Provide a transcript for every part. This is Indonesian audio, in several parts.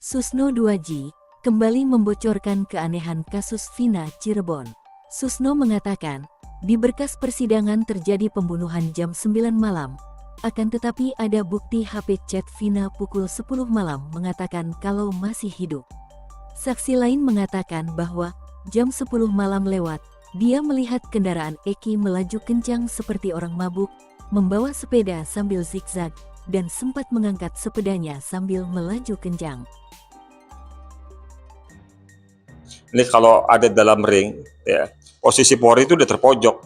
Susno 2G kembali membocorkan keanehan kasus Vina Cirebon. Susno mengatakan, di berkas persidangan terjadi pembunuhan jam 9 malam. Akan tetapi ada bukti HP chat Vina pukul 10 malam mengatakan kalau masih hidup. Saksi lain mengatakan bahwa jam 10 malam lewat, dia melihat kendaraan Eki melaju kencang seperti orang mabuk, membawa sepeda sambil zigzag, dan sempat mengangkat sepedanya sambil melaju kencang. Ini kalau ada dalam ring, ya posisi Polri itu udah terpojok,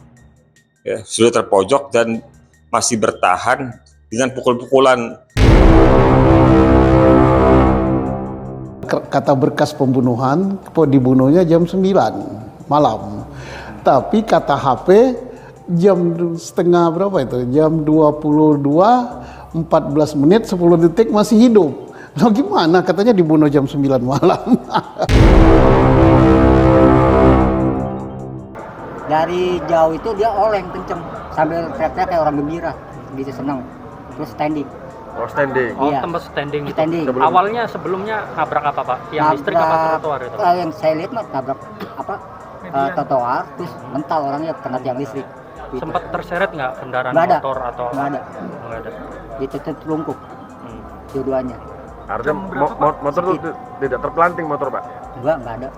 ya sudah terpojok dan masih bertahan dengan pukul-pukulan. Kata berkas pembunuhan, dibunuhnya jam 9 malam. Tapi kata HP jam setengah berapa itu? Jam 22:14 menit 10 detik masih hidup. Nah gimana? Katanya dibunuh jam 9 malam. Dari jauh itu dia oleng kenceng sambil teriak-teriak kayak orang gembira, gitu seneng. Terus standing. Oh standing. Oh, Iya. tempat standing itu. Standing. Sebelumnya nabrak apa, Pak? Yang listrik apa trotoar itu? Yang saya lihat mah nabrak trotoar, terus mental orangnya kena tiang listrik. Gitu. Sempat terseret nggak kendaraan Nggak ada. motor atau? Nggak ada. Nggak ada. Itu terlungkup dua-duanya. Artinya motor itu tidak terpelanting motor, Pak? Nggak ada.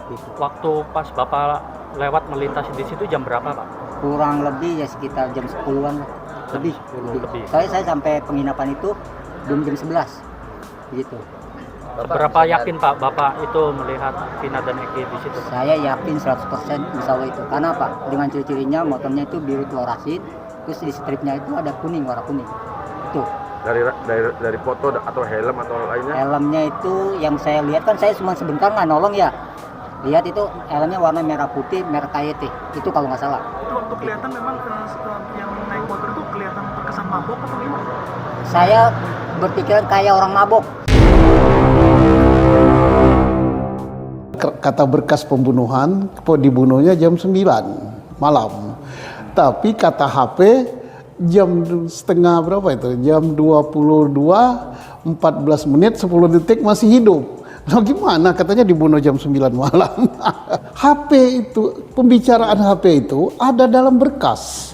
Gitu. Waktu pas Bapak lewat melintasi di situ jam berapa, Pak? Kurang lebih ya sekitar jam 10-an lah. Lebih. Soalnya saya sampai penginapan itu belum jam 11. Gitu. Seberapa yakin Pak Bapak itu melihat Vina dan Eki di situ? Saya yakin 100% insya Allah itu. Karena apa? Dengan ciri-cirinya motornya itu biru fluorasid, terus di stripnya itu ada kuning, warna kuning. Itu. Dari foto atau helm atau lainnya? Helmnya itu yang saya lihat kan saya cuma sebentar nggak nolong ya. Lihat itu helmnya warna merah putih, merek KYT. Itu kalau nggak salah. Itu waktu kelihatan memang yang naik motor itu kelihatan terkesan mabok atau gimana? Saya berpikiran kayak orang mabok. Kata berkas pembunuhan, dibunuhnya jam 9 malam. Tapi kata HP jam setengah berapa itu? Jam 22:14 menit 10 detik masih hidup. Nah gimana? Katanya dibunuh jam 9 malam. HP itu, pembicaraan HP itu ada dalam berkas.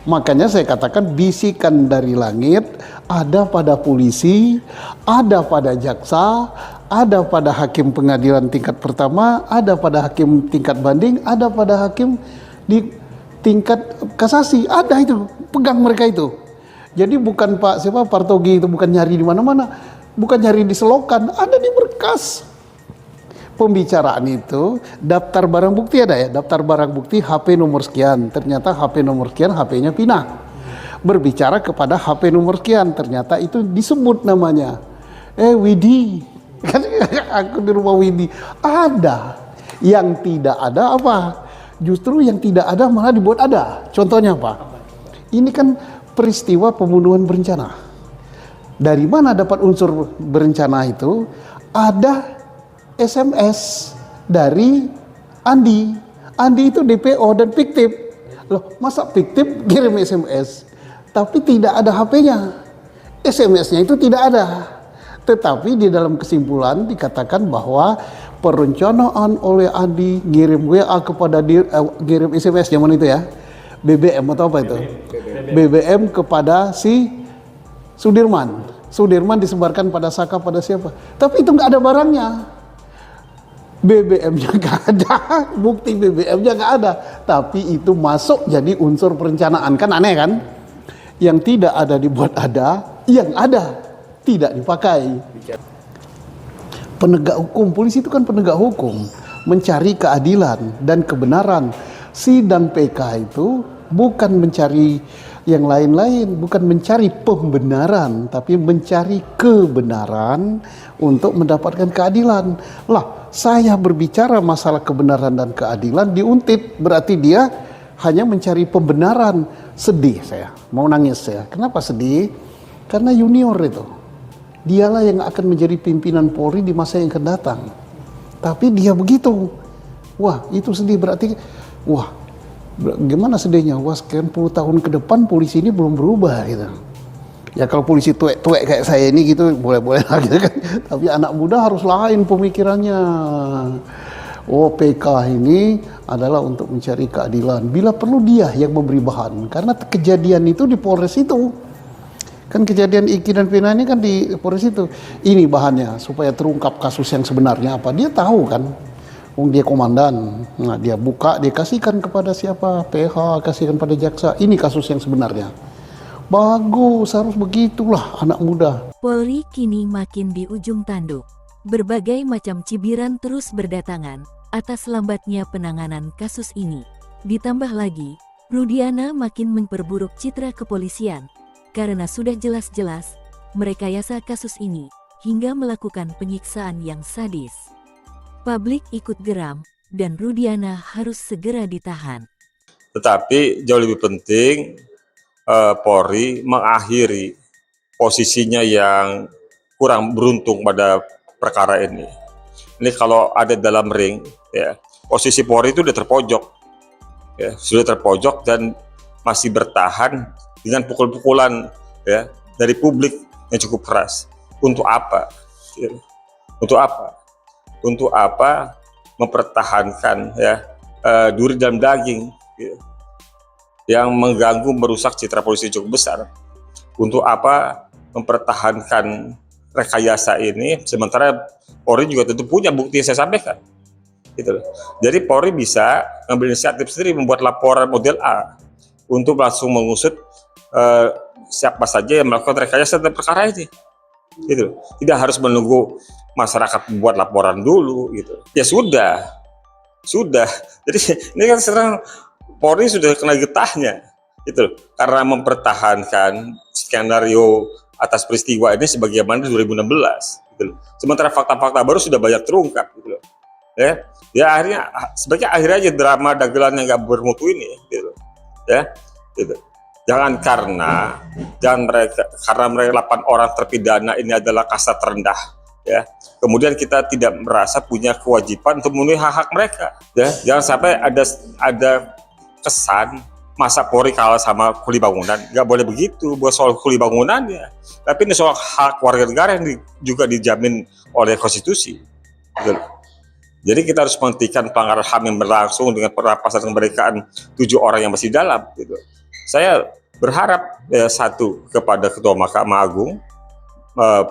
Makanya saya katakan bisikan dari langit ada pada polisi, ada pada jaksa, ada pada hakim pengadilan tingkat pertama, ada pada hakim tingkat banding, ada pada hakim di tingkat kasasi. Ada itu, pegang mereka itu. Jadi bukan Partogi itu bukan nyari di mana-mana, bukan nyari di selokan, ada di berkas. Pembicaraan itu, daftar barang bukti ada ya, daftar barang bukti HP nomor sekian, ternyata HP nomor sekian HP-nya pindah. Berbicara kepada HP nomor sekian, ternyata itu disebut namanya. Widi, kan aku di rumah Widi. Ada, yang tidak ada apa? Justru yang tidak ada malah dibuat ada. Contohnya apa? Ini kan peristiwa pembunuhan berencana. Dari mana dapat unsur berencana itu? Ada SMS dari Andi. Andi itu DPO dan fiktif. Loh, masa fiktif kirim SMS? Tapi tidak ada HP-nya. SMS-nya itu tidak ada. Tetapi di dalam kesimpulan dikatakan bahwa perencanaan oleh Andi ngirim WA kepada ngirim SMS zaman itu ya. BBM atau apa itu? BBM kepada si Sudirman. Sudirman disebarkan pada Saka pada siapa? Tapi itu nggak ada barangnya. BBM-nya nggak ada, bukti BBM-nya nggak ada, tapi itu masuk jadi unsur perencanaan. Kan aneh kan? Yang tidak ada dibuat ada, yang ada tidak dipakai. Penegak hukum, polisi itu kan penegak hukum, mencari keadilan dan kebenaran. Si dan PK itu bukan mencari yang lain-lain, bukan mencari pembenaran, tapi mencari kebenaran untuk mendapatkan keadilan. Lah, saya berbicara masalah kebenaran dan keadilan diuntip, berarti dia hanya mencari pembenaran. Sedih saya, mau nangis saya. Kenapa sedih? Karena junior itu, dialah yang akan menjadi pimpinan Polri di masa yang akan datang. Tapi dia begitu. Wah, itu sedih berarti, wah, gimana sedihnya? Wah, sekian puluh tahun ke depan polisi ini belum berubah gitu. Ya kalau polisi tuek-tuek kayak saya ini gitu boleh-boleh lah gitu kan. Tapi anak muda harus lain pemikirannya. Oh, PK ini adalah untuk mencari keadilan. Bila perlu dia yang memberi bahan. Karena kejadian itu di Polres itu. Kan kejadian Iki dan Vina ini kan di Polres itu. Ini bahannya supaya terungkap kasus yang sebenarnya apa. Dia tahu kan. Dia komandan. Nah, dia buka, dia kasihkan kepada siapa? PH, kasihkan pada jaksa. Ini kasus yang sebenarnya. Bagus, harus begitulah anak muda. Polri kini makin di ujung tanduk. Berbagai macam cibiran terus berdatangan atas lambatnya penanganan kasus ini. Ditambah lagi, Rudiana makin memperburuk citra kepolisian karena sudah jelas-jelas merekayasa kasus ini hingga melakukan penyiksaan yang sadis. Publik ikut geram dan Rudiana harus segera ditahan. Tetapi jauh lebih penting Polri mengakhiri posisinya yang kurang beruntung pada perkara ini. Ini kalau ada dalam ring, ya, posisi Polri itu sudah terpojok, ya, sudah terpojok dan masih bertahan dengan pukul-pukulan, ya, dari publik yang cukup keras. Untuk apa? Ya. Untuk apa? Untuk apa mempertahankan, ya, duri dalam daging, ya, yang mengganggu merusak citra polisi cukup besar. Untuk apa mempertahankan rekayasa ini sementara Polri juga tentu punya bukti yang saya sampaikan gitu loh. Jadi Polri bisa mengambil inisiatif sendiri membuat laporan model A untuk langsung mengusut siapa saja yang melakukan rekayasa dalam perkara ini gitu loh. Tidak harus menunggu masyarakat membuat laporan dulu gitu. Ya sudah jadi ini kan sekarang Polri sudah kena getahnya, gitu loh, karena mempertahankan skenario atas peristiwa ini sebagaimana 2016, gitu loh. Sementara fakta-fakta baru sudah banyak terungkap, gitu loh. Ya akhirnya sebaiknya akhirnya aja drama dagelan yang nggak bermutu ini, gitu loh. Ya, gitu. Jangan karena mereka 8 orang terpidana ini adalah kasta terendah, ya. Kemudian kita tidak merasa punya kewajiban untuk memenuhi hak-hak mereka, ya. Jangan sampai ada kesan masa Polri kalah sama kuli bangunan. Nggak boleh begitu buat soal kuli bangunan ya, tapi ini soal hak warga negara yang juga dijamin oleh konstitusi gitu. Jadi kita harus menghentikan pelanggaran HAM yang berlangsung dengan perampasan kemerdekaan 7 orang yang masih dalam gitu. Saya berharap satu kepada Ketua Mahkamah Agung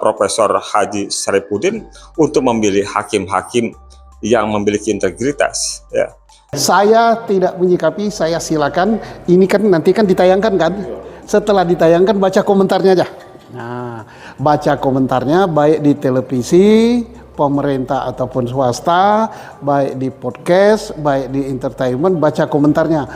Profesor Haji Saripudin untuk memilih hakim-hakim yang memiliki integritas, ya. Saya tidak menyikapi, saya silakan. Ini kan nanti kan ditayangkan kan. Setelah ditayangkan baca komentarnya aja. Nah, baca komentarnya baik di televisi, pemerintah ataupun swasta, baik di podcast, baik di entertainment, baca komentarnya.